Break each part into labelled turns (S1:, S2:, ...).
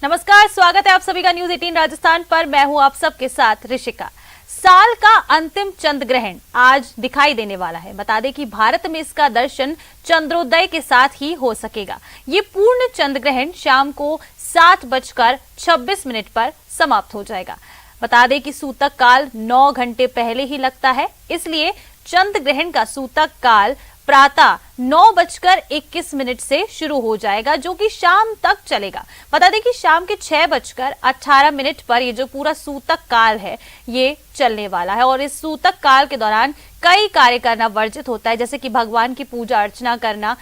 S1: नमस्कार, स्वागत है आप सभी का न्यूज 18 राजस्थान पर। मैं हूं आप सबके साथ ऋषिका। साल का अंतिम चंद्र ग्रहण आज दिखाई देने वाला है। बता दें कि भारत में इसका दर्शन चंद्रोदय के साथ ही हो सकेगा। ये पूर्ण चंद्र ग्रहण शाम को 7:26 पर समाप्त हो जाएगा। बता दें कि सूतक काल 9 घंटे पहले ही लगता है, इसलिए चंद्र ग्रहण का सूतक काल प्रातः 9:21 से शुरू हो जाएगा, जो कि शाम तक चलेगा। बता दें कि शाम के 6:18 पर ये जो पूरा सूतक काल है ये चलने वाला है और इस सूतक काल के दौरान कई कार्य करना वर्जित होता है, जैसे कि भगवान की पूजा अर्चना करना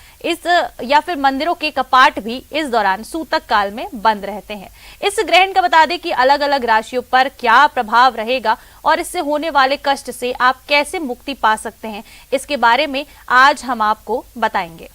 S1: या फिर मंदिरों के कपाट भी इस दौरान सूतक काल में बंद रहते हैं। इस ग्रहण का बता दें कि अलग अलग राशियों पर क्या प्रभाव रहेगा और इससे होने वाले कष्ट से आप कैसे मुक्ति पा सकते हैं, इसके बारे में आज हम आपको बताएंगे।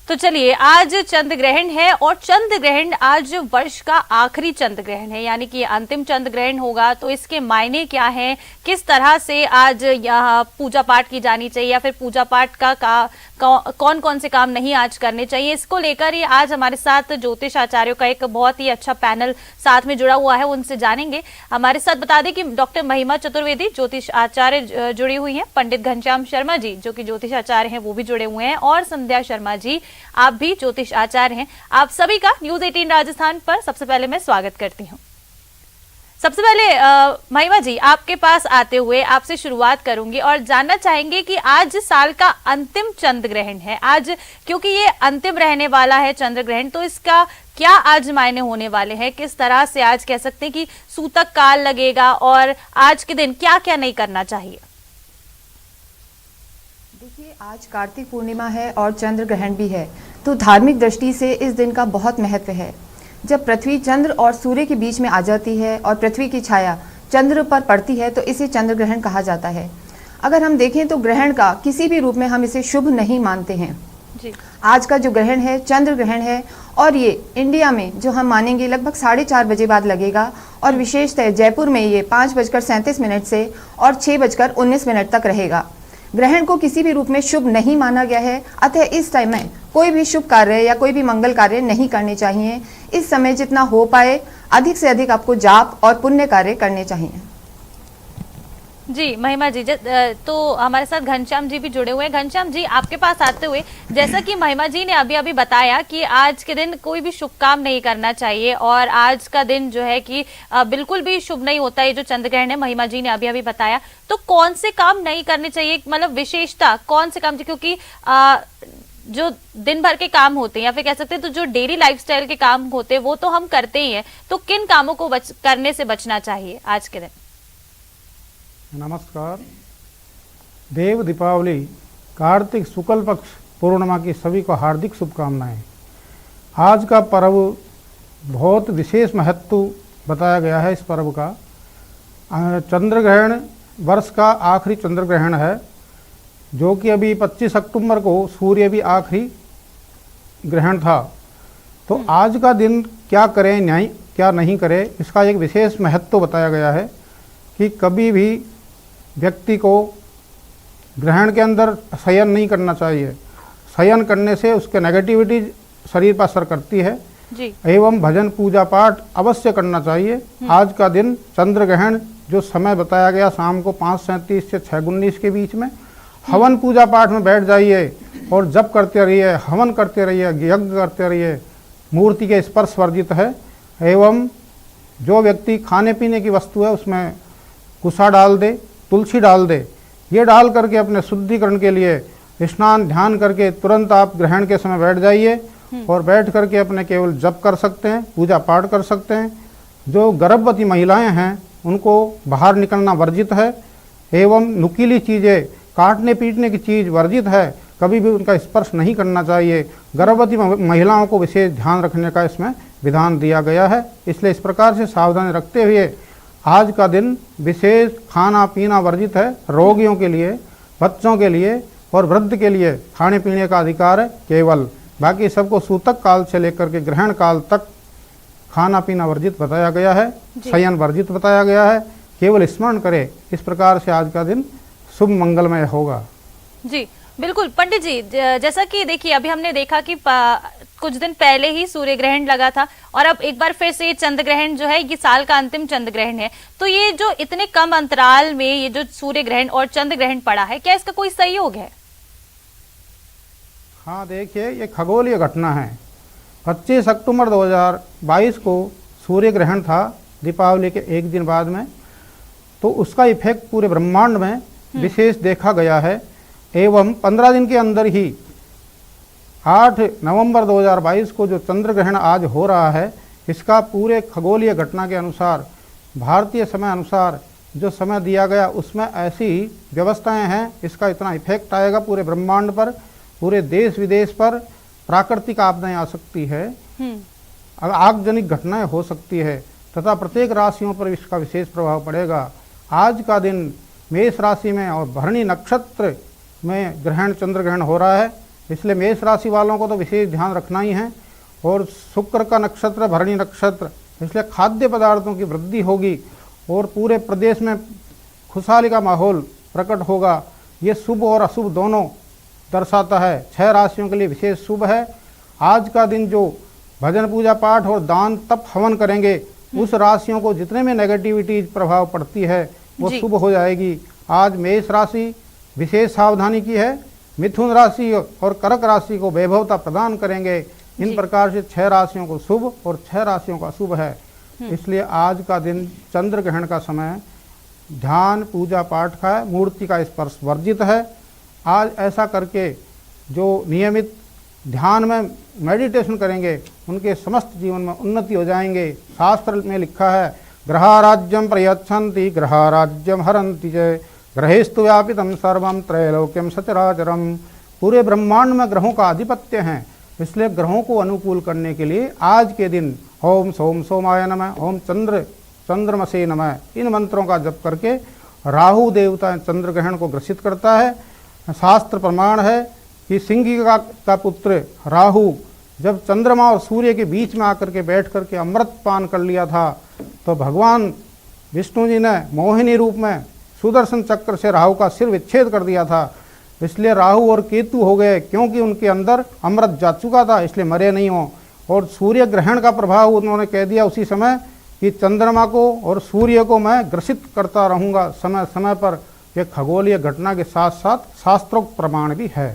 S1: तो चलिए, आज चंद्र ग्रहण है और चंद्र ग्रहण आज वर्ष का आखिरी चंद्र ग्रहण है, यानी कि अंतिम चंद्र ग्रहण होगा। तो इसके मायने क्या हैं, किस तरह से आज यहाँ पूजा पाठ की जानी चाहिए या फिर पूजा पाठ का कौन कौन से काम नहीं आज करने चाहिए, इसको लेकर ही आज हमारे साथ ज्योतिष आचार्यों का एक बहुत ही अच्छा पैनल साथ में जुड़ा हुआ है, उनसे जानेंगे। हमारे साथ बता दें कि डॉक्टर महिमा चतुर्वेदी ज्योतिष आचार्य जुड़ी हुई हैं, पंडित घनश्याम शर्मा जी जो कि ज्योतिष आचार्य हैं वो भी जुड़े हुए हैं, और संध्या शर्मा जी आप भी ज्योतिष आचार्य हैं। आप सभी का न्यूज 18 राजस्थान पर सबसे पहले मैं स्वागत करती हूं। सबसे पहले महिमा जी, आपके पास आते हुए आपसे शुरुआत करूंगी और जानना चाहेंगे कि आज साल का अंतिम चंद्र ग्रहण है आज, क्योंकि ये अंतिम रहने वाला है चंद्र ग्रहण, तो इसका क्या आज मायने होने वाले हैं, किस तरह से आज कह सकते हैं कि सूतक काल लगेगा और आज के दिन क्या क्या नहीं करना चाहिए।
S2: देखिए, आज कार्तिक पूर्णिमा है और चंद्र ग्रहण भी है, तो धार्मिक दृष्टि से इस दिन का बहुत महत्व है। जब पृथ्वी चंद्र और सूर्य के बीच में आ जाती है और पृथ्वी की छाया चंद्र पर पड़ती है तो इसे चंद्र ग्रहण कहा जाता है। अगर हम देखें तो ग्रहण का किसी भी रूप में हम इसे शुभ नहीं मानते हैं जी। आज का जो ग्रहण है चंद्र ग्रहण है और ये इंडिया में जो हम मानेंगे लगभग 4:30 बजे बाद लगेगा और विशेषतः जयपुर में ये 5:37 से और 6:19 तक रहेगा। ग्रहण को किसी भी रूप में शुभ नहीं माना गया है, अतः इस टाइम में कोई भी शुभ कार्य या कोई भी मंगल कार्य नहीं करने चाहिए। इस समय जितना हो पाए अधिक से अधिक आपको जाप और पुण्य कार्य करने चाहिए।
S1: जी महिमा जी, तो हमारे साथ घनश्याम जी भी जुड़े हुए हैं। घनश्याम जी, आपके पास आते हुए, जैसा कि महिमा जी ने अभी अभी बताया कि आज के दिन कोई भी शुभ काम नहीं करना चाहिए और आज का दिन जो है कि बिल्कुल भी शुभ नहीं होता है, जो चंद्र ग्रहण है, महिमा जी ने अभी अभी बताया। तो कौन से काम नहीं करने चाहिए, मतलब विशेषता कौन से काम, क्योंकि जो दिन भर के काम होते हैं या फिर कह सकते हैं तो जो डेली लाइफस्टाइल के काम होते हैं वो तो हम करते ही हैं, तो किन कामों को करने से बचना चाहिए आज के दिन।
S3: नमस्कार। देव दीपावली कार्तिक शुक्ल पक्ष पूर्णिमा की सभी को हार्दिक शुभकामनाएं। आज का पर्व बहुत विशेष महत्व बताया गया है। इस पर्व का चंद्र ग्रहण वर्ष का आखिरी चंद्र ग्रहण है, जो कि अभी 25 अक्टूबर को सूर्य भी आखिरी ग्रहण था। तो आज का दिन क्या करें क्या नहीं करें, इसका एक विशेष महत्व बताया गया है कि कभी भी व्यक्ति को ग्रहण के अंदर शयन नहीं करना चाहिए। शयन करने से उसके नेगेटिविटी शरीर पर असर करती है
S1: जी।
S3: एवं भजन पूजा पाठ अवश्य करना चाहिए। आज का दिन चंद्र ग्रहण जो समय बताया गया शाम को 5:37 से 6:19 के बीच में, हवन पूजा पाठ में बैठ जाइए और जप करते रहिए, हवन करते रहिए, यज्ञ करते रहिए। मूर्ति के स्पर्श वर्जित है एवं जो व्यक्ति खाने पीने की वस्तु है उसमें कुसा डाल दे, तुलसी डाल दे, ये डाल करके अपने शुद्धिकरण के लिए स्नान ध्यान करके तुरंत आप ग्रहण के समय बैठ जाइए और बैठ करके अपने केवल जप कर सकते हैं, पूजा पाठ कर सकते हैं। जो गर्भवती महिलाएं हैं उनको बाहर निकलना वर्जित है एवं नुकीली चीज़ें, काटने पीटने की चीज़ वर्जित है, कभी भी उनका स्पर्श नहीं करना चाहिए। गर्भवती महिलाओं को विशेष ध्यान रखने का इसमें विधान दिया गया है। इसलिए इस प्रकार से सावधानी रखते हुए आज का दिन विशेष खाना पीना वर्जित है। रोगियों के लिए, बच्चों के लिए और वृद्ध के लिए खाने पीने का अधिकार है केवल। बाकी सबको सूतक काल से लेकर के ग्रहण काल तक खाना पीना वर्जित बताया गया है, शयन वर्जित बताया गया है, केवल स्मरण करे। इस प्रकार से आज का दिन शुभ मंगलमय होगा।
S1: जी बिल्कुल पंडित जी, जैसा कि देखिए अभी हमने देखा कि कुछ दिन पहले ही सूर्य ग्रहण लगा था और अब एक बार फिर से चंद्र ग्रहण जो है ये साल का अंतिम चंद्र ग्रहण है, तो ये जो इतने कम अंतराल में ये जो सूर्य ग्रहण और चंद्र ग्रहण पड़ा है, क्या इसका कोई सहयोग है?
S3: हाँ देखिए, ये खगोलीय घटना है। 25 अक्टूबर 2022 को सूर्य ग्रहण था, दीपावली के एक दिन बाद में, तो उसका इफेक्ट पूरे ब्रह्मांड में विशेष देखा गया है। एवं 15 दिन के अंदर ही 8 नवंबर 2022 को जो चंद्र ग्रहण आज हो रहा है, इसका पूरे खगोलीय घटना के अनुसार, भारतीय समय अनुसार जो समय दिया गया उसमें ऐसी व्यवस्थाएं हैं, इसका इतना इफेक्ट आएगा पूरे ब्रह्मांड पर, पूरे देश विदेश पर। प्राकृतिक आपदाएं आ सकती है, आगजनिक घटनाएं हो सकती है तथा प्रत्येक राशियों पर इसका विशेष प्रभाव पड़ेगा। आज का दिन मेष राशि में और भरणी नक्षत्र में ग्रहण चंद्र ग्रहण हो रहा है, इसलिए मेष राशि वालों को तो विशेष ध्यान रखना ही है। और शुक्र का नक्षत्र भरणी नक्षत्र, इसलिए खाद्य पदार्थों की वृद्धि होगी और पूरे प्रदेश में खुशहाली का माहौल प्रकट होगा। ये शुभ और अशुभ दोनों दर्शाता है। 6 राशियों के लिए विशेष शुभ है। आज का दिन जो भजन पूजा पाठ और दान तप हवन करेंगे, उस राशियों को जितने में नेगेटिविटी प्रभाव पड़ती है वो शुभ हो जाएगी। आज मेष राशि विशेष सावधानी की है, मिथुन राशि और कर्क राशि को वैभवता प्रदान करेंगे। इन प्रकार से 6 राशियों को शुभ और 6 राशियों का अशुभ है। इसलिए आज का दिन चंद्र ग्रहण का समय ध्यान पूजा पाठ का है, मूर्ति का स्पर्श वर्जित है। आज ऐसा करके जो नियमित ध्यान में मेडिटेशन करेंगे, उनके समस्त जीवन में उन्नति हो जाएंगे। शास्त्र में लिखा है, ग्रहाराज्यम प्रयच्छन्ति ग्रहाराज्यम हरन्ति च ग्रहेस्तु व्यापितम सर्वम त्रैलोक्यम सचराचरम। पूरे ब्रह्मांड में ग्रहों का आधिपत्य है, इसलिए ग्रहों को अनुकूल करने के लिए आज के दिन ओम सोम सोमाय नमः, ओम चंद्रमसे नमः, इन मंत्रों का जप करके राहु देवता चंद्र ग्रहण को ग्रसित करता है। शास्त्र प्रमाण है कि सिंह का पुत्र राहु जब चंद्रमा और सूर्य के बीच में आकर के बैठ करके अमृत पान कर लिया था, तो भगवान विष्णु जी ने मोहिनी रूप में सुदर्शन चक्र से राहु का सिर विच्छेद कर दिया था। इसलिए राहु और केतु हो गए, क्योंकि उनके अंदर अमृत जा चुका था, इसलिए मरे नहीं हो। और सूर्य ग्रहण का प्रभाव उन्होंने कह दिया उसी समय कि चंद्रमा को और सूर्य को मैं ग्रसित करता रहूँगा समय समय पर। यह खगोलीय घटना के साथ साथ शास्त्रोक्त प्रमाण भी है।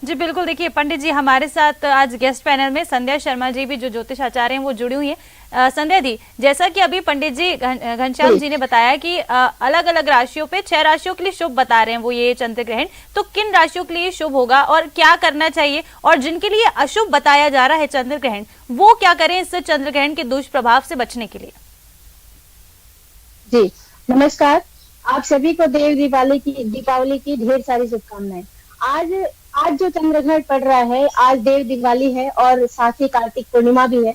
S1: जी बिल्कुल, देखिए पंडित जी हमारे साथ आज गेस्ट पैनल में संध्या शर्मा जी भी जो ज्योतिष आचार्य हैं वो जुड़ी हुई हैं। संध्या जी, जैसा कि अभी पंडित जी घनश्याम जी ने बताया कि अलग अलग राशियों पे 6 राशियों के लिए शुभ बता रहे हैं वो ये चंद्र ग्रहण, तो किन राशियों के लिए शुभ होगा और क्या करना चाहिए, और जिनके लिए अशुभ बताया जा रहा है चंद्र ग्रहण, वो क्या करें इससे चंद्र ग्रहण के दुष्प्रभाव से बचने के लिए?
S4: जी नमस्कार, आप सभी को देव दीपावली की ढेर सारी शुभकामनाएं। आज जो चंद्र ग्रहण पड़ रहा है, आज देव दिवाली है और साथ ही कार्तिक पूर्णिमा भी है,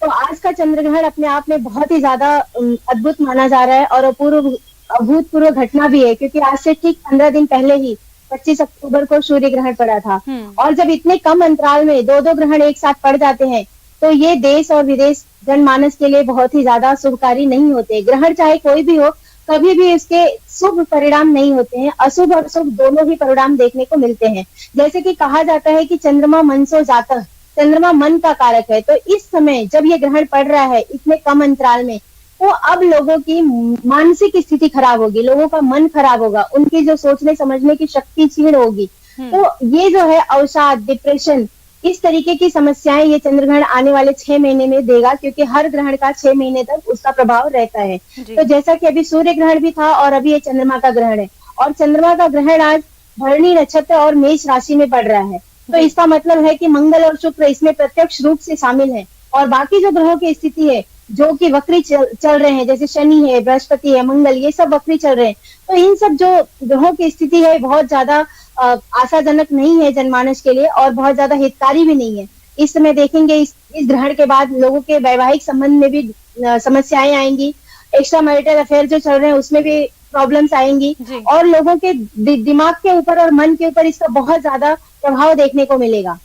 S4: तो आज का चंद्र ग्रहण अपने आप में बहुत ही ज्यादा अद्भुत माना जा रहा है और अभूतपूर्व घटना भी है, क्योंकि आज से ठीक 15 दिन पहले ही 25 अक्टूबर को सूर्य ग्रहण पड़ा था। और जब इतने कम अंतराल में 2 ग्रहण एक साथ पड़ जाते हैं, तो ये देश और विदेश जनमानस के लिए बहुत ही ज्यादा शुभकारी नहीं होते। ग्रहण चाहे कोई भी हो, कभी भी इसके शुभ परिणाम नहीं होते हैं, अशुभ और शुभ दोनों ही परिणाम देखने को मिलते हैं। जैसे कि कहा जाता है कि चंद्रमा मनसो जातः, चंद्रमा मन का कारक है। तो इस समय जब ये ग्रहण पड़ रहा है इतने कम अंतराल में, तो अब लोगों की मानसिक स्थिति खराब होगी, लोगों का मन खराब होगा, उनकी जो सोचने समझने की शक्ति क्षीण होगी। तो ये जो है अवसाद, डिप्रेशन, इस तरीके की समस्याएं ये चंद्र ग्रहण आने वाले 6 महीने में देगा, क्योंकि हर ग्रहण का 6 महीने तक उसका प्रभाव रहता है। तो जैसा कि अभी सूर्य ग्रहण भी था और अभी ये चंद्रमा का ग्रहण है, और चंद्रमा का ग्रहण आज भरणी नक्षत्र और मेष राशि में पड़ रहा है। तो इसका मतलब है कि मंगल और शुक्र इसमें प्रत्यक्ष रूप से शामिल है, और बाकी जो ग्रहों की स्थिति है जो कि वक्री चल रहे हैं, जैसे शनि है, बृहस्पति है, मंगल, ये सब वक्री चल रहे हैं। तो इन सब जो ग्रहों की स्थिति है बहुत ज्यादा आशाजनक नहीं है जनमानस के लिए, और बहुत ज्यादा हितकारी भी नहीं है। इस समय देखेंगे इस ग्रहण के बाद लोगों के वैवाहिक संबंध में भी समस्याएं आएंगी, एक्स्ट्रा मैरिटल अफेयर जो चल रहे हैं उसमें भी प्रॉब्लम्स आएंगी, और लोगों के दिमाग के ऊपर और मन के ऊपर इसका बहुत ज्यादा प्रभाव देखने को मिलेगा।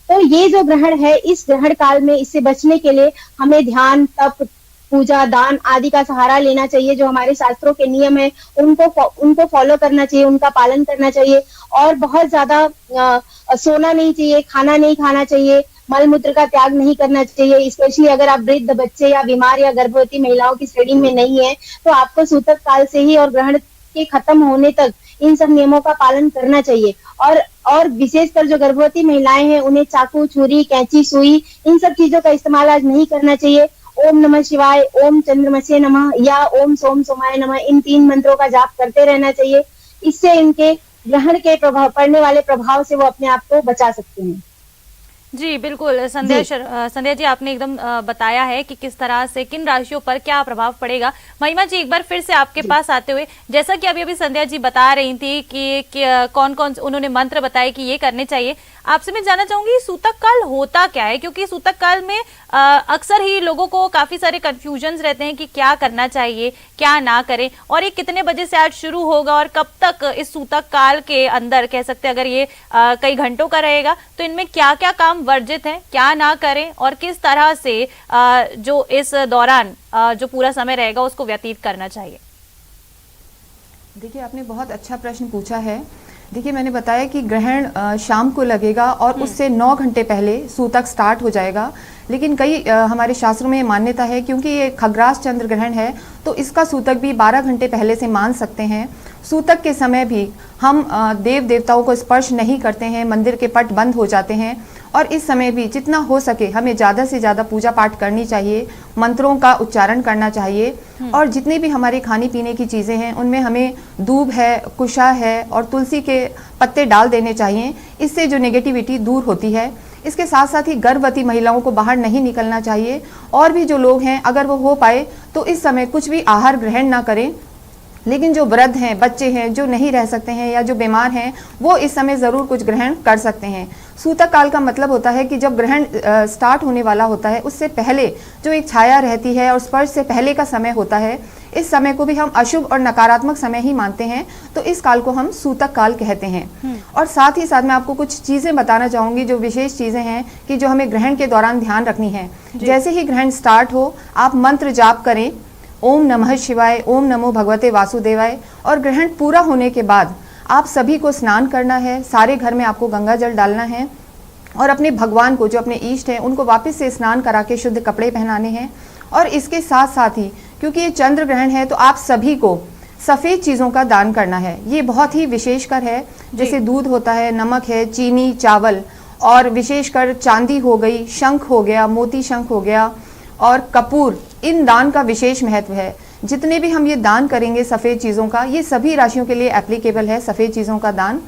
S4: तो ये जो ग्रहण है, इस ग्रहण काल में इससे बचने के लिए हमें ध्यान, तप, पूजा, दान आदि का सहारा लेना चाहिए। जो हमारे शास्त्रों के नियम है उनको फॉलो करना चाहिए, उनका पालन करना चाहिए। और बहुत ज्यादा सोना नहीं चाहिए, खाना नहीं खाना चाहिए, मल मूत्र का त्याग नहीं करना चाहिए। स्पेशली अगर आप वृद्ध, बच्चे या बीमार या गर्भवती महिलाओं की श्रेणी में नहीं है तो आपको सूतक काल से ही और ग्रहण के खत्म होने तक इन सब नियमों का पालन करना चाहिए। और विशेषकर जो गर्भवती महिलाएं हैं उन्हें चाकू, छुरी, कैंची, सुई इन सब चीजों का इस्तेमाल आज नहीं करना चाहिए। ओम नमः शिवाय, ओम चंद्रमसे नमः या ओम सोम सोमाय नमः, इन 3 मंत्रों का जाप करते रहना चाहिए। इससे इनके ग्रहण के प्रभाव, पड़ने वाले प्रभाव से वो अपने आप को बचा सकते हैं।
S1: जी बिल्कुल संध्या जी, आपने एकदम बताया है कि किस तरह से किन राशियों पर क्या प्रभाव पड़ेगा। महिमा जी, एक बार फिर से आपके पास आते हुए, जैसा कि अभी संध्या जी बता रही थी कि कौन कौन उन्होंने मंत्र बताए कि ये करने चाहिए, आपसे मैं जानना चाहूंगी सूतक काल होता क्या है? क्योंकि सूतक काल में अक्सर ही लोगों को काफी सारे कंफ्यूजन्स रहते हैं कि क्या करना चाहिए, क्या ना करें, और ये कितने बजे से आज शुरू होगा और कब तक इस सूतक काल के अंदर, कह सकते हैं अगर ये कई घंटों का रहेगा तो इनमें क्या क्या काम वर्जित है, क्या ना करें, और किस तरह से जो इस दौरान जो पूरा समय रहेगा उसको व्यतीत करना चाहिए?
S2: देखिए, आपने बहुत अच्छा प्रश्न पूछा है। देखिए, मैंने बताया कि ग्रहण शाम को लगेगा और उससे 9 घंटे पहले सूतक स्टार्ट हो जाएगा। लेकिन कई हमारे शास्त्रों में मान्यता है, क्योंकि ये खग्रास चंद्र ग्रहण है तो इसका सूतक भी 12 घंटे पहले से मान सकते हैं। सूतक के समय भी हम देव देवताओं को स्पर्श नहीं करते हैं, मंदिर के पट बंद हो जाते हैं। और इस समय भी जितना हो सके हमें ज़्यादा से ज़्यादा पूजा पाठ करनी चाहिए, मंत्रों का उच्चारण करना चाहिए। और जितनी भी हमारे खाने पीने की चीज़ें हैं उनमें हमें दूब है, कुशा है और तुलसी के पत्ते डाल देने चाहिए। इससे जो नेगेटिविटी दूर होती है। इसके साथ साथ ही गर्भवती महिलाओं को बाहर नहीं निकलना चाहिए। और भी जो लोग हैं, अगर वो हो पाए तो इस समय कुछ भी आहार ग्रहण ना करें। लेकिन जो वृद्ध हैं, बच्चे हैं, जो नहीं रह सकते हैं या जो बीमार हैं, वो इस समय ज़रूर कुछ ग्रहण कर सकते हैं। सूतक काल का मतलब होता है कि जब ग्रहण स्टार्ट होने वाला होता है उससे पहले जो एक छाया रहती है और स्पर्श से पहले का समय होता है, इस समय को भी हम अशुभ और नकारात्मक समय ही मानते हैं, तो इस काल को हम सूतक काल कहते हैं। और साथ ही साथ मैं आपको कुछ चीज़ें बताना चाहूँगी जो विशेष चीज़ें हैं कि जो हमें ग्रहण के दौरान ध्यान रखनी है। जैसे ही ग्रहण स्टार्ट हो आप मंत्र जाप करें, ओम नमः शिवाय, ओम नमो भगवते वासुदेवाय। और ग्रहण पूरा होने के बाद आप सभी को स्नान करना है, सारे घर में आपको गंगा जल डालना है और अपने भगवान को, जो अपने इष्ट हैं, उनको वापस से स्नान करा के शुद्ध कपड़े पहनाने हैं। और इसके साथ साथ ही क्योंकि ये चंद्र ग्रहण है तो आप सभी को सफ़ेद चीज़ों का दान करना है। ये बहुत ही विशेषकर है, जैसे दूध होता है, नमक है, चीनी, चावल, और विशेषकर चांदी हो गई, शंख हो गया, मोती शंख हो गया और कपूर, इन दान का विशेष महत्व है। जितने भी हम ये दान करेंगे सफ़ेद चीज़ों का, ये सभी राशियों के लिए एप्लीकेबल है। सफ़ेद चीज़ों का दान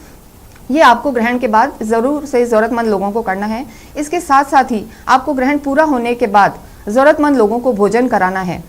S2: ये आपको ग्रहण के बाद ज़रूर से ज़रूरतमंद लोगों को करना है। इसके साथ साथ ही आपको ग्रहण पूरा होने के बाद ज़रूरतमंद लोगों को भोजन कराना है।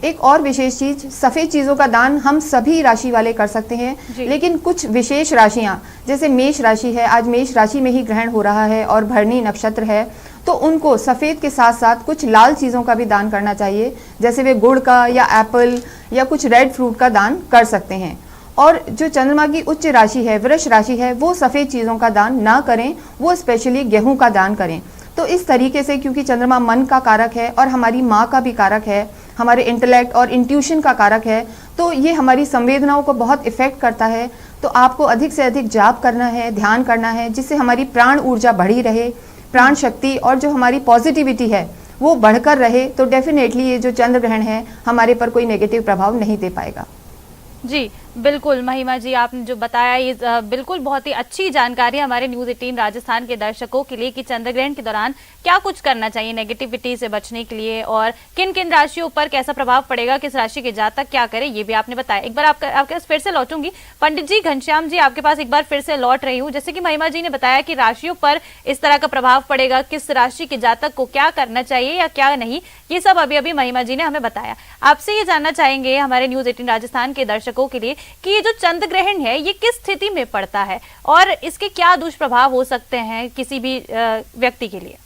S2: एक और विशेष चीज, सफ़ेद चीज़ों का दान हम सभी राशि वाले कर सकते हैं, लेकिन कुछ विशेष राशियां, जैसे मेष राशि है, आज मेष राशि में ही ग्रहण हो रहा है और भरणी नक्षत्र है, तो उनको सफ़ेद के साथ साथ कुछ लाल चीज़ों का भी दान करना चाहिए, जैसे वे गुड़ का या एप्पल या कुछ रेड फ्रूट का दान कर सकते हैं। और जो चंद्रमा की उच्च राशि है, वृष राशि है, वो सफ़ेद चीज़ों का दान ना करें, वो स्पेशली गेहूं का दान करें। तो इस तरीके से, क्योंकि चंद्रमा मन का कारक है और हमारी माँ का भी कारक है, हमारे इंटेलेक्ट और इंट्यूशन का कारक है, तो ये हमारी संवेदनाओं को बहुत इफेक्ट करता है। तो आपको अधिक से अधिक जाप करना है, ध्यान करना है, जिससे हमारी प्राण ऊर्जा बढ़ी रहे, प्राण शक्ति और जो हमारी पॉजिटिविटी है वो बढ़कर रहे। तो डेफिनेटली ये जो चंद्र ग्रहण है हमारे पर कोई नेगेटिव प्रभाव नहीं दे पाएगा।
S1: जी बिल्कुल महिमा जी, आपने जो बताया ये बिल्कुल बहुत ही अच्छी जानकारी हमारे न्यूज़ 18 राजस्थान के दर्शकों के लिए कि चंद्र ग्रहण के दौरान क्या कुछ करना चाहिए नेगेटिविटी से बचने के लिए और किन किन राशियों पर कैसा प्रभाव पड़ेगा, किस राशि के जातक क्या करें, ये भी आपने बताया। एक बार आपके पास फिर से लौटूंगी, पंडित जी घनश्याम जी आपके पास एक बार फिर से लौट रही हूँ। जैसे कि महिमा जी ने बताया कि राशियों पर इस तरह का प्रभाव पड़ेगा, किस राशि के जातक को क्या करना चाहिए या क्या नहीं, ये सब अभी अभी महिमा जी ने हमें बताया। आपसे ये जानना चाहेंगे हमारे न्यूज़ 18 राजस्थान के दर्शकों के लिए कि ये जो चंद्र ग्रहण है ये किस स्थिति में पड़ता है और इसके क्या दुष्प्रभाव हो सकते हैं किसी भी व्यक्ति के लिए।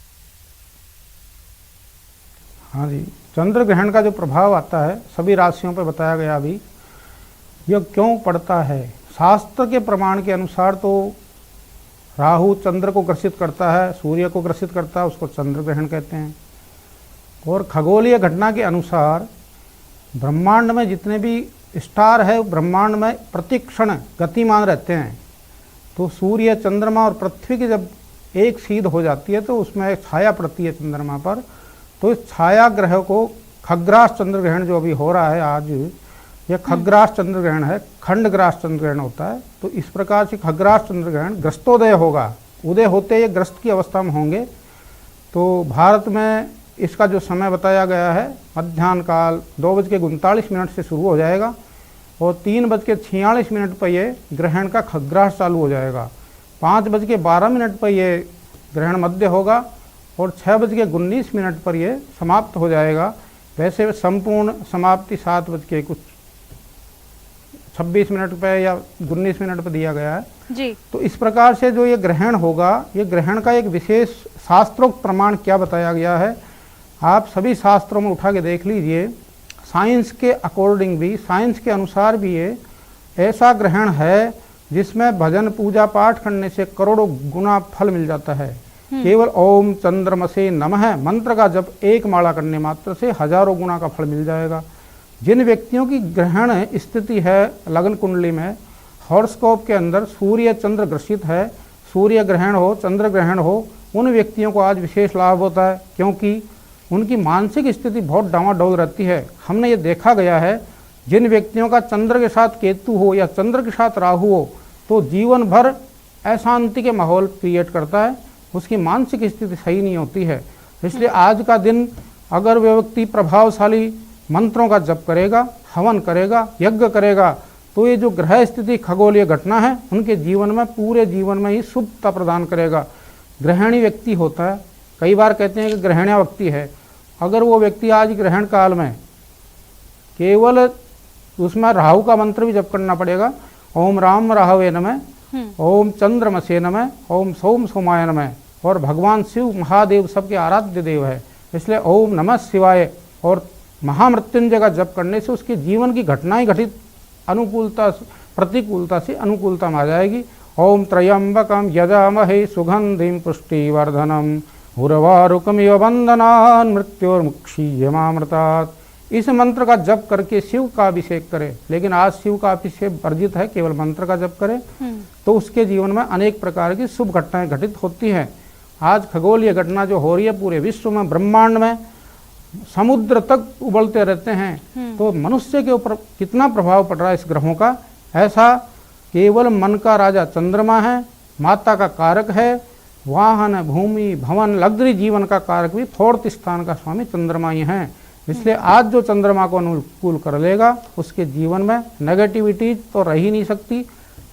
S3: हाँ जी, चंद्र ग्रहण का जो प्रभाव आता है सभी राशियों पर बताया गया। अभी यह क्यों पड़ता है, शास्त्र के प्रमाण के अनुसार तो राहु चंद्र को ग्रसित करता है, सूर्य को ग्रसित करता है, उसको चंद्र ग्रहण कहते हैं। और खगोलीय घटना के अनुसार ब्रह्मांड में जितने भी स्टार है ब्रह्मांड में प्रतिक्षण गतिमान रहते हैं। तो सूर्य, चंद्रमा और पृथ्वी की जब एक सीध हो जाती है तो उसमें एक छाया पड़ती है चंद्रमा पर। तो इस छाया ग्रह को खग्रास चंद्र ग्रहण जो अभी हो रहा है आज, यह खग्रास चंद्र ग्रहण है, खंडग्रास चंद्र ग्रहण होता है। तो इस प्रकार से खग्रास चंद्र ग्रहण ग्रस्तोदय होगा, उदय होते ये ग्रस्त की अवस्था में होंगे। तो भारत में इसका जो समय बताया गया है मध्याह्न काल 2:39 से शुरू हो जाएगा और 3:46 पर यह ग्रहण का खग्रास चालू हो जाएगा। 5:12 पर यह ग्रहण मध्य होगा और 6:19 पर यह समाप्त हो जाएगा। वैसे संपूर्ण समाप्ति 7:26 पर या 19 पर दिया गया है
S1: जी।
S3: तो इस प्रकार से जो ये ग्रहण होगा, ये ग्रहण का एक विशेष शास्त्रोक्त प्रमाण क्या बताया गया है, आप सभी शास्त्रों में उठा के देख लीजिए। साइंस के अकॉर्डिंग भी, साइंस के अनुसार भी ये ऐसा ग्रहण है जिसमें भजन पूजा पाठ करने से करोड़ों गुना फल मिल जाता है। केवल ओम चंद्रमसे नमः मंत्र का जब एक माला करने मात्र से हजारों गुना का फल मिल जाएगा। जिन व्यक्तियों की ग्रहण स्थिति है लग्न कुंडली में, हॉरोस्कोप के अंदर सूर्य चंद्र ग्रसित है, सूर्य ग्रहण हो, चंद्र ग्रहण हो, उन व्यक्तियों को आज विशेष लाभ होता है क्योंकि उनकी मानसिक स्थिति बहुत डामाडोल रहती है। हमने ये देखा गया है जिन व्यक्तियों का चंद्र के साथ केतु हो या चंद्र के साथ राहु हो तो जीवन भर अशांति के माहौल क्रिएट करता है, उसकी मानसिक स्थिति सही नहीं होती है। इसलिए आज का दिन अगर व्यक्ति प्रभावशाली मंत्रों का जप करेगा, हवन करेगा, यज्ञ करेगा तो ये जो ग्रह स्थिति खगोलीय घटना है उनके जीवन में, पूरे जीवन में ही शुभता प्रदान करेगा। ग्रहणी व्यक्ति होता है, कई बार कहते हैं कि ग्रहण्य व्यक्ति है, अगर वो व्यक्ति आज ग्रहण काल में केवल उसमें राहु का मंत्र भी जप करना पड़ेगा, ओम राम राहवे नमः, ओम चंद्रमसे नमः, ओम सोम सोमाय नमः। और भगवान शिव महादेव सबके आराध्य देव है, इसलिए ओम नमः शिवाय और महामृत्युंजय का जप करने से उसके जीवन की घटनाएं घटित अनुकूलता प्रतिकूलता से अनुकूलता में आ जाएगी। ओम त्रयंबकम यजामहे सुगंधिम पुष्टिवर्धनम उर्वारुकमिव बंधनान् मृत्योर्मुक्षीयमामृतात्। इस मंत्र का जप करके शिव का अभिषेक करें, लेकिन आज शिव का अभिषेक वर्जित है, केवल मंत्र का जप करें तो उसके जीवन में अनेक प्रकार की शुभ घटनाएं घटित होती हैं। आज खगोलीय घटना जो हो रही है पूरे विश्व में, ब्रह्मांड में समुद्र तक उबलते रहते हैं, तो मनुष्य के ऊपर कितना प्रभाव पड़ रहा है इस ग्रहों का। ऐसा केवल मन का राजा चंद्रमा है, माता का कारक है, वाहन भूमि भवन लग्जरी जीवन का कारक भी 4th स्थान का स्वामी चंद्रमा ही है। इसलिए आज जो चंद्रमा को अनुकूल कर लेगा उसके जीवन में नेगेटिविटीज तो रह ही नहीं सकती,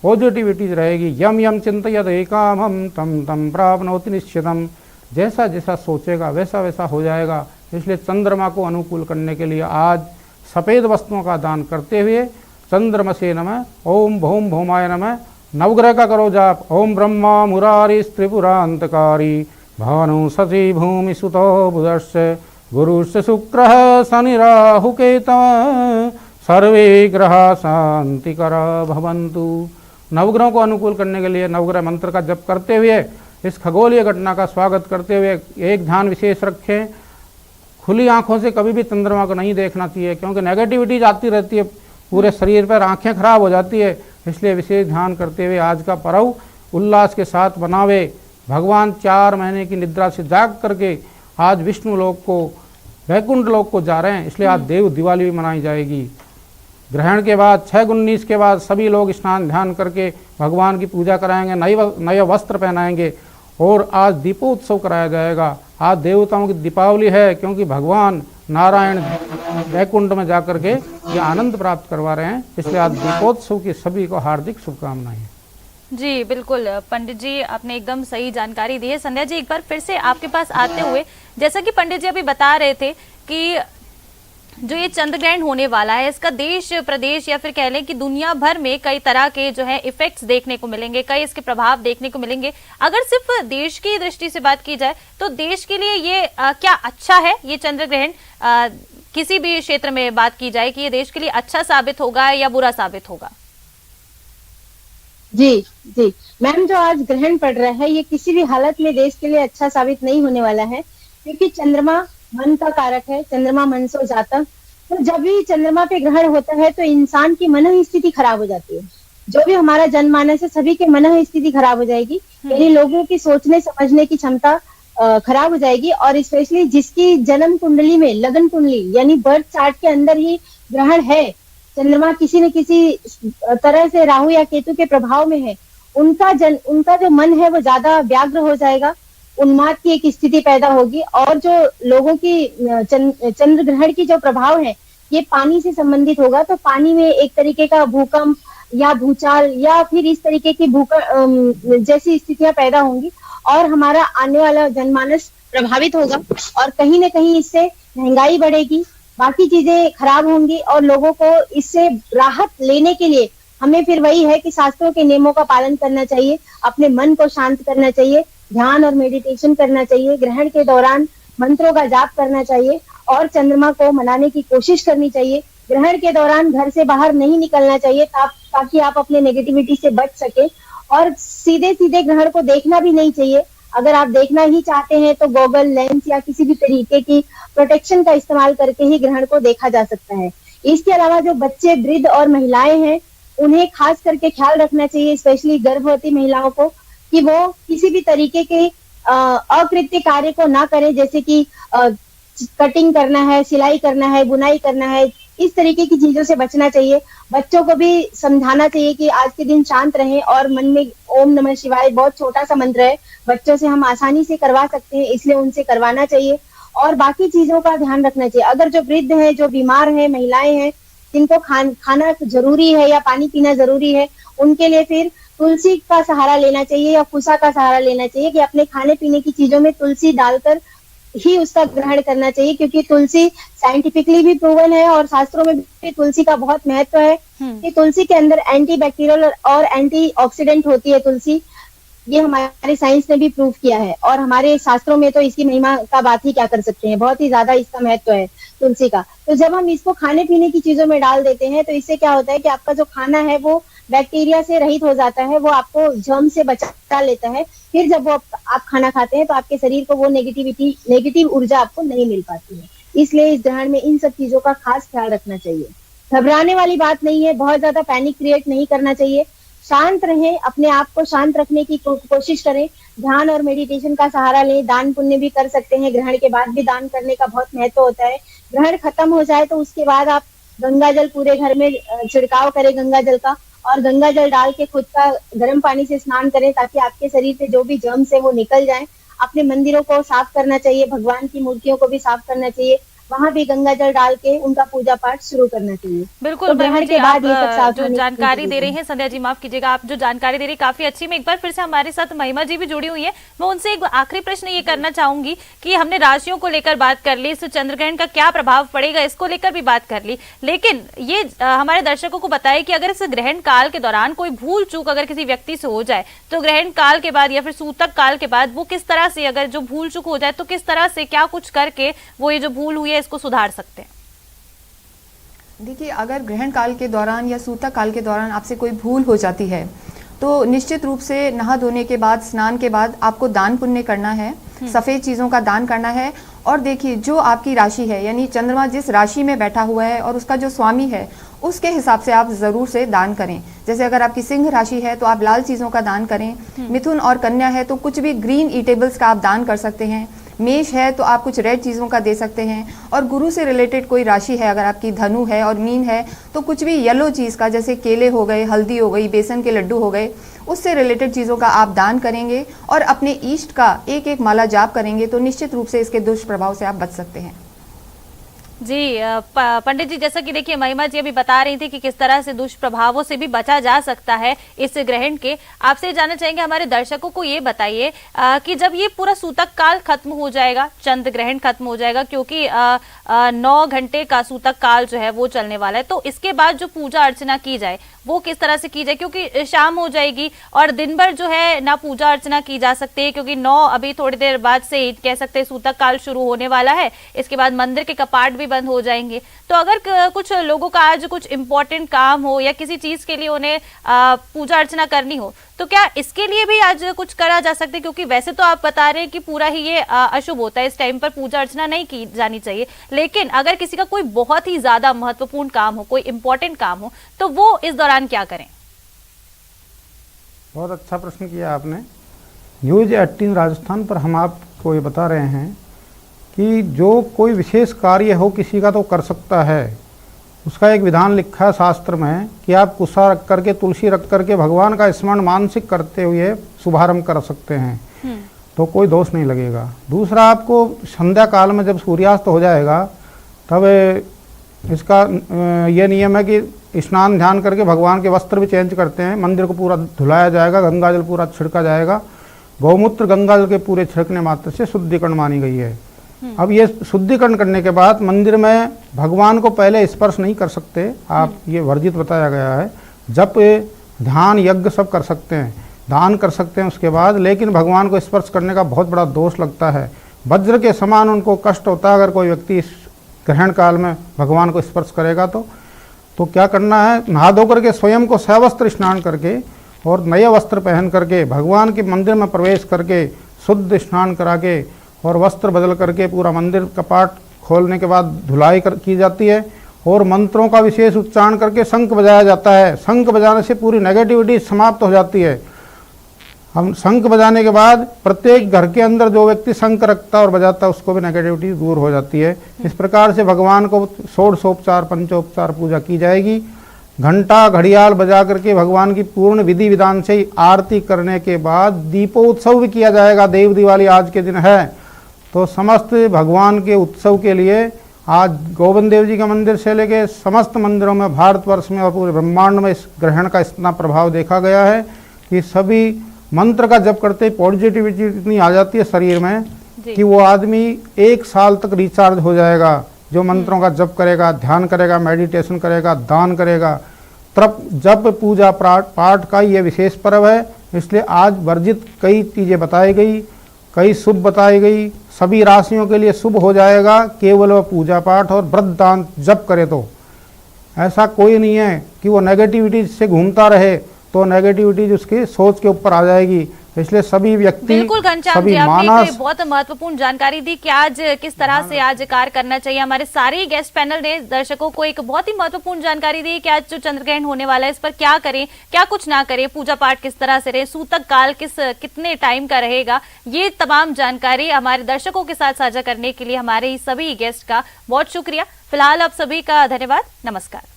S3: पॉजिटिविटीज रहेगी। यम यम चिंतयत एकामं तम तम प्राप्नोति निश्चितम। जैसा जैसा सोचेगा वैसा वैसा हो जाएगा। इसलिए चंद्रमा को अनुकूल करने के लिए आज सफ़ेद वस्तुओं का दान करते हुए चंद्रमसे नमः, ओम भौम भौमाय नमः, नवग्रह का करो जाप। ओम ब्रह्मा मुरारी त्रिपुरांतकारी भानु सती भूमि सुतो बुधश्च गुरुश्च शुक्रः शनि राहु केतवः सर्वे ग्रहा शांतिकरा भवन्तु। नवग्रहों को अनुकूल करने के लिए नवग्रह मंत्र का जप करते हुए इस खगोलीय घटना का स्वागत करते हुए एक ध्यान विशेष रखें, खुली आंखों से कभी भी चंद्रमा को नहीं देखना चाहिए क्योंकि नेगेटिविटी आती रहती है, पूरे शरीर पर आंखें खराब हो जाती है। इसलिए विशेष ध्यान करते हुए आज का पर्व उल्लास के साथ मनावे। भगवान 4 महीने की निद्रा से जाग करके आज विष्णु लोक को, वैकुंठ लोक को जा रहे हैं, इसलिए आज देव दिवाली भी मनाई जाएगी। ग्रहण के बाद 6:19 के बाद सभी लोग स्नान ध्यान करके भगवान की पूजा कराएंगे, नए वस्त्र पहनाएंगे और आज दीपोत्सव कराया जाएगा। आज देवताओं की दीपावली है क्योंकि भगवान नारायण वैकुंठ में जाकर के ये आनंद प्राप्त करवा रहे हैं, इसलिए आज दीपोत्सव की सभी को हार्दिक शुभकामनाएं।
S1: जी बिल्कुल पंडित जी, आपने एकदम सही जानकारी दी है। संध्या जी, एक बार फिर से आपके पास आते हुए, जैसा कि पंडित जी अभी बता रहे थे कि जो ये चंद्र ग्रहण होने वाला है इसका देश प्रदेश या फिर कह लें कि दुनिया भर में कई तरह के जो है इफेक्ट्स देखने को मिलेंगे, कई इसके प्रभाव देखने को मिलेंगे। अगर सिर्फ देश की दृष्टि से बात की जाए तो देश के लिए ये क्या अच्छा है ये चंद्र ग्रहण? किसी भी क्षेत्र में बात की जाए कि ये देश के लिए अच्छा साबित होगा या बुरा साबित होगा?
S4: जी जी मैम, जो आज ग्रहण पड़ रहा है ये किसी भी हालत में देश के लिए अच्छा साबित नहीं होने वाला है, क्योंकि चंद्रमा मन का कारक है, चंद्रमा मन सो जाता। तो जब भी चंद्रमा पे ग्रहण होता है तो इंसान की मन स्थिति खराब हो जाती है। जो भी हमारा जनमानस है सभी के मन स्थिति खराब हो जाएगी, यानी लोगों की सोचने समझने की क्षमता खराब हो जाएगी। और स्पेशली जिसकी जन्म कुंडली में, लगन कुंडली यानी बर्थ चार्ट के अंदर ही ग्रहण है, चंद्रमा किसी न किसी तरह से राहु या केतु के प्रभाव में है, उनका जो मन है वो ज्यादा व्याग्र हो जाएगा, उन्माद की एक स्थिति पैदा होगी। और जो लोगों की चंद्र ग्रहण की जो प्रभाव है ये पानी से संबंधित होगा, तो पानी में एक तरीके का भूकंप या भूचाल या फिर इस तरीके की भूकंप जैसी स्थितियां पैदा होंगी और हमारा आने वाला जनमानस प्रभावित होगा। और कहीं ना कहीं इससे महंगाई बढ़ेगी, बाकी चीजें खराब होंगी और लोगों को इससे राहत लेने के लिए हमें फिर वही है कि शास्त्रों के नियमों का पालन करना चाहिए, अपने मन को शांत करना चाहिए, ध्यान और मेडिटेशन करना चाहिए, ग्रहण के दौरान मंत्रों का जाप करना चाहिए और चंद्रमा को मनाने की कोशिश करनी चाहिए। ग्रहण के दौरान घर से बाहर नहीं निकलना चाहिए ताकि आप अपने नेगेटिविटी से बच सके। और सीधे सीधे ग्रहण को देखना भी नहीं चाहिए। अगर आप देखना ही चाहते हैं तो गॉगल, लेंस या किसी भी तरीके की प्रोटेक्शन का इस्तेमाल करके ही ग्रहण को देखा जा सकता है। इसके अलावा जो बच्चे, वृद्ध और महिलाएं हैं उन्हें खास करके ख्याल रखना चाहिए, स्पेशली गर्भवती महिलाओं को, कि वो किसी भी तरीके के अकृत्य कार्य को ना करें, जैसे कि कटिंग करना है, सिलाई करना है, बुनाई करना है, इस तरीके की चीजों से बचना चाहिए। बच्चों को भी समझाना चाहिए कि आज के दिन शांत रहें और मन में ओम नमः शिवाय बहुत छोटा सा मंत्र है, बच्चों से हम आसानी से करवा सकते हैं, इसलिए उनसे करवाना चाहिए। और बाकी चीजों का ध्यान रखना चाहिए। अगर जो वृद्ध है, जो बीमार है, महिलाएं हैं जिनको खाना जरूरी है या पानी पीना जरूरी है, उनके लिए फिर तुलसी का सहारा लेना चाहिए या कुसा का सहारा लेना चाहिए कि अपने खाने पीने की चीजों में तुलसी डालकर ही उसका ग्रहण करना चाहिए, क्योंकि तुलसी साइंटिफिकली भी प्रूवन है और शास्त्रों में भी तुलसी का बहुत महत्व है कि तुलसी के अंदर एंटी बैक्टीरियल और एंटी ऑक्सीडेंट होती है तुलसी। ये हमारे साइंस ने भी प्रूव किया है और हमारे शास्त्रों में तो इसकी महिमा का बात ही क्या कर सकते हैं, बहुत ही ज्यादा इसका महत्व है तुलसी का। तो जब हम इसको खाने पीने की चीजों में डाल देते हैं तो इससे क्या होता है कि आपका जो खाना है वो बैक्टीरिया से रहित हो जाता है, वो आपको जर्म से बचा लेता है। फिर जब वो आप खाना खाते हैं तो आपके शरीर को वो नेगेटिव ऊर्जा आपको नहीं मिल पाती है। इसलिए इस ग्रहण में इन सब चीजों का खास ख्याल रखना चाहिए। घबराने वाली बात नहीं है, बहुत ज्यादा पैनिक क्रिएट नहीं करना चाहिए, शांत रहें, अपने आप को शांत रखने की कोशिश करें, ध्यान और मेडिटेशन का सहारा लें, दान पुण्य भी कर सकते हैं। ग्रहण के बाद भी दान करने का बहुत महत्व होता है। ग्रहण खत्म हो जाए तो उसके बाद आप गंगा जल पूरे घर में छिड़काव करें गंगा जल का, और गंगा जल डाल के खुद का गर्म पानी से स्नान करें ताकि आपके शरीर से जो भी जर्म्स है वो निकल जाएं। अपने मंदिरों को साफ करना चाहिए, भगवान की मूर्तियों को भी साफ करना चाहिए, वहां भी गंगा जल डाल के उनका पूजा पाठ शुरू करना चाहिए।
S1: बिल्कुल,
S4: तो ग्रहण के बाद ये सब
S1: जो जानकारी दे रही हैं संध्या जी, माफ कीजिएगा, आप जो जानकारी दे रही काफी अच्छी। मैं एक बार फिर से हमारे साथ महिमा जी भी जुड़ी हुई है, मैं उनसे एक आखिरी प्रश्न ये करना चाहूंगी कि हमने राशियों को लेकर बात कर ली, इस चंद्रग्रहण का क्या प्रभाव पड़ेगा इसको लेकर भी बात कर ली, लेकिन ये हमारे दर्शकों को बताइए कि अगर इस ग्रहण काल के दौरान कोई भूल चूक अगर किसी व्यक्ति से हो जाए तो ग्रहण काल के बाद या फिर सूतक काल के बाद वो किस तरह से, अगर जो भूल चूक हो जाए तो किस तरह से, क्या कुछ करके वो ये जो भूल हुई है इसको सुधार सकते हैं?
S2: देखिए, अगर ग्रहण काल के दौरान या सूतक काल के दौरान आपसे कोई भूल हो जाती है तो निश्चित रूप से नहा धोने के बाद, स्नान के बाद आपको दान पुण्य करना है, सफ़ेद चीज़ों का दान करना है। और देखिए, जो आपकी राशि है यानी चंद्रमा जिस राशि में बैठा हुआ है और उसका जो स्वामी है उसके हिसाब से आप ज़रूर से दान करें। जैसे अगर आपकी सिंह राशि है तो आप लाल चीज़ों का दान करें, मिथुन और कन्या है तो कुछ भी ग्रीन ईटेबल्स का आप दान कर सकते हैं, मेष है तो आप कुछ रेड चीज़ों का दे सकते हैं, और गुरु से रिलेटेड कोई राशि है, अगर आपकी धनु है और मीन है तो कुछ भी येलो चीज़ का, जैसे केले हो गए, हल्दी हो गई, बेसन के लड्डू हो गए, उससे रिलेटेड चीज़ों का आप दान करेंगे और अपने इष्ट का एक एक माला जाप करेंगे तो निश्चित रूप से इसके दुष्प्रभाव से आप बच सकते हैं।
S1: जी पंडित जी, जैसा कि देखिए महिमा जी अभी बता रही थी कि किस तरह से दुष्प्रभावों से भी बचा जा सकता है इस ग्रहण के, आपसे जानना चाहेंगे, हमारे दर्शकों को ये बताइए कि जब ये पूरा सूतक काल खत्म हो जाएगा, चंद्र ग्रहण खत्म हो जाएगा, क्योंकि 9 घंटे का सूतक काल जो है वो चलने वाला है, तो इसके बाद जो पूजा अर्चना की जाए वो किस तरह से की जाए, क्योंकि शाम हो जाएगी और दिन भर जो है ना पूजा अर्चना की जा सकती है, क्योंकि 9 अभी थोड़ी देर बाद से कह सकते हैं सूतक काल शुरू होने वाला है, इसके बाद मंदिर के कपाट भी भी बंद हो जाएंगे। तो अगर कुछ लोगों का आज कुछ इंपॉर्टेंट काम हो या किसी चीज के लिए उन्हें पूजा अर्चना करनी हो, तो क्या इसके लिए भी आज कुछ करा जा सकता है? क्योंकि वैसे तो आप बता रहे हैं कि पूरा ही ये अशुभ होता है, इस टाइम पर पूजा अर्चना नहीं की जानी चाहिए, लेकिन अगर किसी का कोई बहुत ही ज्यादा महत्वपूर्ण काम हो, कोई इंपॉर्टेंट काम हो, तो वो इस दौरान क्या करें?
S3: बहुत अच्छा प्रश्न किया आपने। न्यूज 18 राजस्थान पर हम आपको ये बता रहे हैं कि जो कोई विशेष कार्य हो किसी का तो कर सकता है। उसका एक विधान लिखा है शास्त्र में कि आप कुशा रख करके, तुलसी रख करके भगवान का स्मरण मानसिक करते हुए शुभारंभ कर सकते हैं, तो कोई दोष नहीं लगेगा। दूसरा, आपको संध्या काल में जब सूर्यास्त हो जाएगा तब इसका ये नियम है कि स्नान ध्यान करके भगवान के वस्त्र भी चेंज करते हैं, मंदिर को पूरा धुलाया जाएगा, गंगा जल पूरा छिड़का जाएगा। गौमूत्र गंगा जल के पूरे छिड़कने मात्र से शुद्धिकरण मानी गई है। अब ये शुद्धिकरण करने के बाद मंदिर में भगवान को पहले स्पर्श नहीं कर सकते आप, ये वर्जित बताया गया है। जप ध्यान यज्ञ सब कर सकते हैं, दान कर सकते हैं उसके बाद, लेकिन भगवान को स्पर्श करने का बहुत बड़ा दोष लगता है। वज्र के समान उनको कष्ट होता है अगर कोई व्यक्ति इस ग्रहण काल में भगवान को स्पर्श करेगा। तो क्या करना है, नहा धो करके स्वयं को सवस्त्र स्नान करके और नए वस्त्र पहन करके भगवान के मंदिर में प्रवेश करके शुद्ध स्नान करा के और वस्त्र बदल करके पूरा मंदिर कपाट खोलने के बाद धुलाई की जाती है और मंत्रों का विशेष उच्चारण करके शंख बजाया जाता है। शंख बजाने से पूरी नेगेटिविटी समाप्त हो जाती है। हम शंख बजाने के बाद प्रत्येक घर के अंदर जो व्यक्ति शंख रखता और बजाता है उसको भी नेगेटिविटी दूर हो जाती है। इस प्रकार से भगवान को षोडशोपचार पंचोपचार पूजा की जाएगी। घंटा घड़ियाल बजा करके भगवान की पूर्ण विधि विधान से आरती करने के बाद दीपोत्सव भी किया जाएगा। देव दिवाली आज के दिन है, तो समस्त भगवान के उत्सव के लिए आज गोविंद देव जी का मंदिर से लेके समस्त मंदिरों में भारतवर्ष में और पूरे ब्रह्मांड में इस ग्रहण का इतना प्रभाव देखा गया है कि सभी मंत्र का जप करते पॉजिटिविटी इतनी आ जाती है शरीर में कि वो आदमी 1 साल तक रिचार्ज हो जाएगा। जो मंत्रों का जप करेगा, ध्यान करेगा, मेडिटेशन करेगा, दान करेगा, तब जप पूजा पाठ का ये विशेष पर्व है। इसलिए आज वर्जित कई चीज़ें बताई गई, कई शुभ बताई गई। सभी राशियों के लिए शुभ हो जाएगा केवल वह पूजा पाठ और व्रत दान जप करे। तो ऐसा कोई नहीं है कि वो नेगेटिविटी से घूमता रहे, तो नेगेटिविटी उसकी सोच के ऊपर आ जाएगी। इसलिए सभी व्यक्ति,
S1: बिल्कुल घनश्याम जी, आपने एक बहुत महत्वपूर्ण जानकारी दी कि आज किस तरह से आज कार्य करना चाहिए। हमारे सारे गेस्ट पैनल ने दर्शकों को एक बहुत ही महत्वपूर्ण जानकारी दी कि आज जो चंद्रग्रहण होने वाला है इस पर क्या करें, क्या कुछ ना करें, पूजा पाठ किस तरह से रहे, सूतक काल कितने टाइम का रहेगा। ये तमाम जानकारी हमारे दर्शकों के साथ साझा करने के लिए हमारे सभी गेस्ट का बहुत शुक्रिया। फिलहाल आप सभी का धन्यवाद। नमस्कार।